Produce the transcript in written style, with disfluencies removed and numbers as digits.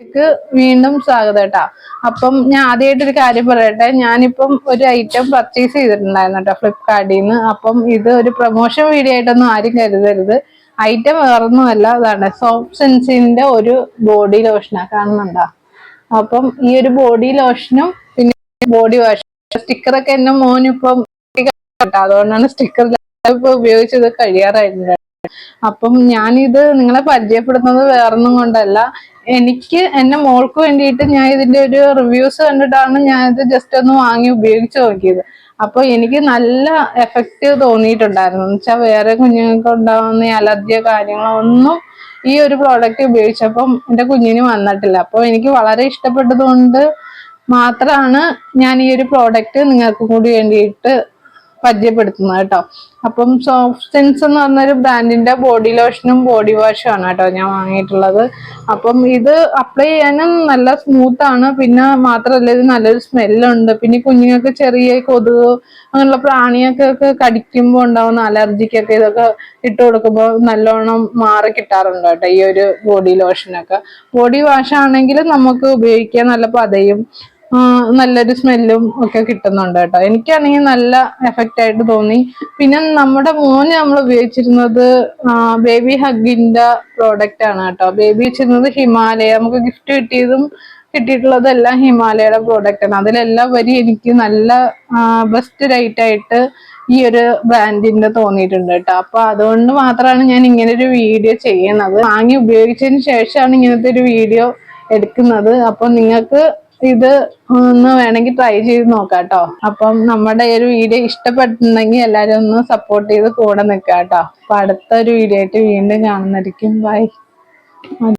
ക്ക് വീണ്ടും സ്വാഗതം കേട്ടോ. അപ്പം ഞാൻ ആദ്യമായിട്ടൊരു കാര്യം പറയട്ടെ. ഞാനിപ്പം ഒരു ഐറ്റം പർച്ചേസ് ചെയ്തിട്ടുണ്ടായിരുന്നു കേട്ടോ ഫ്ലിപ്കാർട്ടിൽ നിന്ന്. അപ്പം ഇത് ഒരു പ്രൊമോഷൻ വീഡിയോ ആയിട്ടൊന്നും ആരും കരുതരുത്. ഐറ്റം വേറൊന്നുമല്ല, അതാണ് സോപ്പ് സെൻസിന്റെ ഒരു ബോഡി ലോഷനാണ്, കാണുന്നുണ്ടോ? അപ്പം ഈ ഒരു ബോഡി ലോഷനും പിന്നെ ബോഡി വാഷ് സ്റ്റിക്കറൊക്കെ എന്റെ മോനിപ്പം കേട്ടോ, അതുകൊണ്ടാണ് സ്റ്റിക്കർ ഇപ്പൊ ഉപയോഗിച്ചത് കഴിയാറായിരുന്നു. അപ്പം ഞാനിത് നിങ്ങളെ പരിചയപ്പെടുന്നത് വേറൊന്നും കൊണ്ടല്ല, എനിക്ക് എന്റെ മോൾക്ക് വേണ്ടിയിട്ട് ഞാൻ ഇതിന്റെ ഒരു റിവ്യൂസ് കണ്ടിട്ടാണ് ഞാൻ ഇത് ജസ്റ്റ് ഒന്ന് വാങ്ങി ഉപയോഗിച്ച് നോക്കിയത്. അപ്പൊ എനിക്ക് നല്ല എഫക്റ്റ് തോന്നിയിട്ടുണ്ടായിരുന്നു. എന്ന് വെച്ചാൽ വേറെ കുഞ്ഞുങ്ങൾക്ക് ഉണ്ടാവുന്ന അലർജിയോ കാര്യങ്ങളോ ഒന്നും ഈ ഒരു പ്രോഡക്റ്റ് ഉപയോഗിച്ചപ്പം എന്റെ കുഞ്ഞിന് വന്നിട്ടില്ല. അപ്പൊ എനിക്ക് വളരെ ഇഷ്ടപ്പെട്ടത് കൊണ്ട് മാത്രമാണ് ഞാൻ ഈ ഒരു പ്രോഡക്റ്റ് നിങ്ങൾക്ക് കൂടി വേണ്ടിയിട്ട് പരിചയപ്പെടുത്തുന്നത് കേട്ടോ. അപ്പം സോഫ്റ്റ് സെൻസ് എന്ന് പറഞ്ഞൊരു ബ്രാൻഡിന്റെ ബോഡി ലോഷനും ബോഡി വാഷും ആണ് കേട്ടോ ഞാൻ വാങ്ങിയിട്ടുള്ളത്. അപ്പം ഇത് അപ്ലൈ ചെയ്യാനും നല്ല സ്മൂത്ത് ആണ്. പിന്നെ മാത്രമല്ല ഇത് നല്ലൊരു സ്മെല്ലുണ്ട്. പിന്നെ കുഞ്ഞുങ്ങൾക്ക് ചെറിയ കൊതുക് അങ്ങനെയുള്ള പ്രാണിയൊക്കെ കടിക്കുമ്പോൾ ഉണ്ടാവുന്ന അലർജിക്കൊക്കെ ഇതൊക്കെ ഇട്ട് കൊടുക്കുമ്പോൾ നല്ലോണം മാറി കിട്ടാറുണ്ട് കേട്ടോ ഈ ഒരു ബോഡി ലോഷനൊക്കെ. ബോഡി വാഷ് ആണെങ്കിൽ നമുക്ക് ഉപയോഗിക്കാൻ നല്ല പതയും നല്ലൊരു സ്മെല്ലും ഒക്കെ കിട്ടുന്നുണ്ട് കേട്ടോ. എനിക്കാണെങ്കിൽ നല്ല എഫക്റ്റ് ആയിട്ട് തോന്നി. പിന്നെ നമ്മുടെ മോന് നമ്മൾ ഉപയോഗിച്ചിരുന്നത് ബേബി ഹഗിന്റെ പ്രോഡക്റ്റ് ആണ് കേട്ടോ. ബേബി വെച്ചിരുന്നത് ഹിമാലയ, നമുക്ക് ഗിഫ്റ്റ് കിട്ടിയിട്ടുള്ളതെല്ലാം ഹിമാലയയുടെ പ്രോഡക്റ്റ് ആണ്. അതിലെല്ലാം വരി എനിക്ക് നല്ല ബെസ്റ്റ് റേറ്റ് ആയിട്ട് ഈ ഒരു ബ്രാൻഡിന്റെ തോന്നിയിട്ടുണ്ട് കേട്ടോ. അപ്പൊ അതുകൊണ്ട് മാത്രമാണ് ഞാൻ ഇങ്ങനെ ഒരു വീഡിയോ ചെയ്യുന്നത്. വാങ്ങി ഉപയോഗിച്ചതിന് ശേഷമാണ് ഇങ്ങനത്തെ ഒരു വീഡിയോ എടുക്കുന്നത്. അപ്പൊ നിങ്ങൾക്ക് ഇത് ഒന്ന് വേണമെങ്കിൽ ട്രൈ ചെയ്ത് നോക്കാം കേട്ടോ. അപ്പം നമ്മുടെ ഈ ഒരു വീഡിയോ ഇഷ്ടപ്പെട്ടിട്ടുണ്ടെങ്കിൽ എല്ലാവരും ഒന്ന് സപ്പോർട്ട് ചെയ്ത് കൂടെ നിൽക്കാം കേട്ടോ. അപ്പൊ അടുത്ത ഒരു വീഡിയോ ആയിട്ട് വീണ്ടും കാണുന്നതായിരിക്കും. ബൈ.